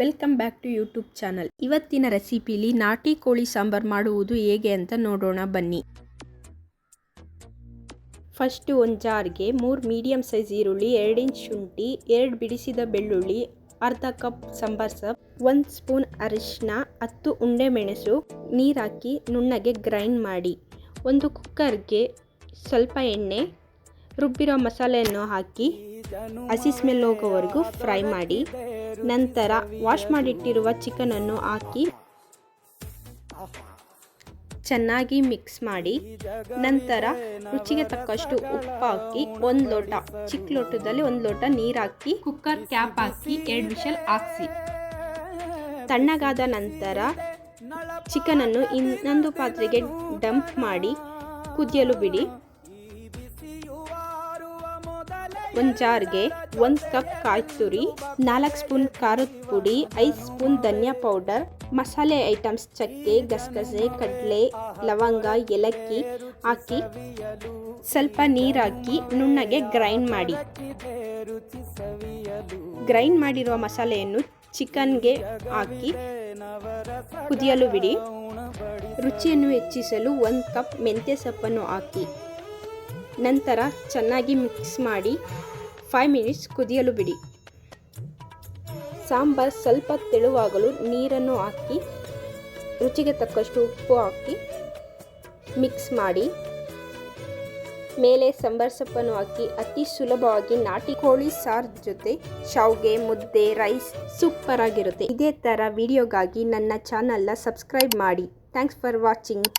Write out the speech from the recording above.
Welcome back to YouTube channel. ಇವತ್ತಿನ ರೆಸಿಪಿಲಿ ನಾಟಿ ಕೋಳಿ ಸಾಂಬಾರು ಮಾಡುವುದು ಹೇಗೆ ಅಂತ ನೋಡೋಣ ಬನ್ನಿ. ಫಸ್ಟು ಒಂದು ಜಾರ್ಗೆ 3 ಮೀಡಿಯಮ್ ಸೈಜ್ ಈರುಳ್ಳಿ, 2 ಇಂಚ್ ಶುಂಠಿ, 2 ಬಿಡಿಸಿದ ಬೆಳ್ಳುಳ್ಳಿ, ಅರ್ಧ ಕಪ್ ಸಾಂಬಾರ್ ಸೊಪ್ಪು, 1 ಸ್ಪೂನ್ ಅರಿಶಿನ, 10 ಉಂಡೆ ಮೆಣಸು ನೀರು ಹಾಕಿ ನುಣ್ಣಗೆ ಗ್ರೈಂಡ್ ಮಾಡಿ. ಒಂದು ಕುಕ್ಕರ್ಗೆ ಸ್ವಲ್ಪ ಎಣ್ಣೆ, ರುಬ್ಬಿರೋ ಮಸಾಲೆಯನ್ನು ಹಾಕಿ ಹಸಿ ಸ್ಮೆಲ್ ಹೋಗೋವರೆಗೂ ಫ್ರೈ ಮಾಡಿ. ನಂತರ ವಾಶ್ ಮಾಡಿಟ್ಟಿರುವ ಚಿಕನನ್ನು ಹಾಕಿ ಚೆನ್ನಾಗಿ ಮಿಕ್ಸ್ ಮಾಡಿ. ನಂತರ ರುಚಿಗೆ ತಕ್ಕಷ್ಟು ಉಪ್ಪು ಹಾಕಿ 1 ಲೋಟ, ಚಿಕ್ಕ ಲೋಟದಲ್ಲಿ 1 ಲೋಟ ನೀರು ಹಾಕಿ ಕುಕ್ಕರ್ ಕ್ಯಾಪ್ ಹಾಕಿ 2 ವಿಷಲ್ ಹಾಕಿಸಿ. ತಣ್ಣಗಾದ ನಂತರ ಚಿಕನನ್ನು ಇನ್ನೊಂದು ಪಾತ್ರೆಗೆ ಡಂಪ್ ಮಾಡಿ ಕುದಿಯಲು ಬಿಡಿ. ಒಂದು ಜಾರ್ಗೆ 1 ಕಪ್ ಕಾಯಿ ತುರಿ, 4 ಸ್ಪೂನ್ ಖಾರದ ಪುಡಿ, 5 ಸ್ಪೂನ್ ಧನಿಯಾ ಪೌಡರ್, ಮಸಾಲೆ ಐಟಮ್ಸ್ ಚಕ್ಕೆ, ಗಸಗಸೆ, ಕಡಲೆ, ಲವಂಗ, ಏಲಕ್ಕಿ ಹಾಕಿ ಸ್ವಲ್ಪ ನೀರು ಹಾಕಿ ನುಣ್ಣಗೆ ಗ್ರೈಂಡ್ ಮಾಡಿ. ಗ್ರೈಂಡ್ ಮಾಡಿರುವ ಮಸಾಲೆಯನ್ನು ಚಿಕನ್ಗೆ ಹಾಕಿ ಕುದಿಯಲು ಬಿಡಿ. ರುಚಿಯನ್ನು ಹೆಚ್ಚಿಸಲು 1 ಕಪ್ ಮೆಂತ್ಯ ಸೊಪ್ಪನ್ನು ಹಾಕಿ ನಂತರ ಚೆನ್ನಾಗಿ ಮಿಕ್ಸ್ ಮಾಡಿ 5 ಮಿನಿಟ್ಸ್ ಕುದಿಯಲು ಬಿಡಿ. ಸಾಂಬಾರ್ ಸ್ವಲ್ಪ ತೆಳುವಾಗಲು ನೀರನ್ನು ಹಾಕಿ ರುಚಿಗೆ ತಕ್ಕಷ್ಟು ಉಪ್ಪು ಹಾಕಿ ಮಿಕ್ಸ್ ಮಾಡಿ. ಮೇಲೆ ಸಾಂಬಾರ್ ಸೊಪ್ಪನ್ನು ಹಾಕಿ ಅತಿ ಸುಲಭವಾಗಿ ನಾಟಿ ಕೋಳಿ ಸಾರು ಜೊತೆ ಶಾವಿಗೆ, ಮುದ್ದೆ, ರೈಸ್ ಸೂಪರ್ ಆಗಿರುತ್ತೆ. ಇದೇ ಥರ ವಿಡಿಯೋಗಾಗಿ ನನ್ನ ಚಾನಲ್ನ ಸಬ್ಸ್ಕ್ರೈಬ್ ಮಾಡಿ. Thanks for watching.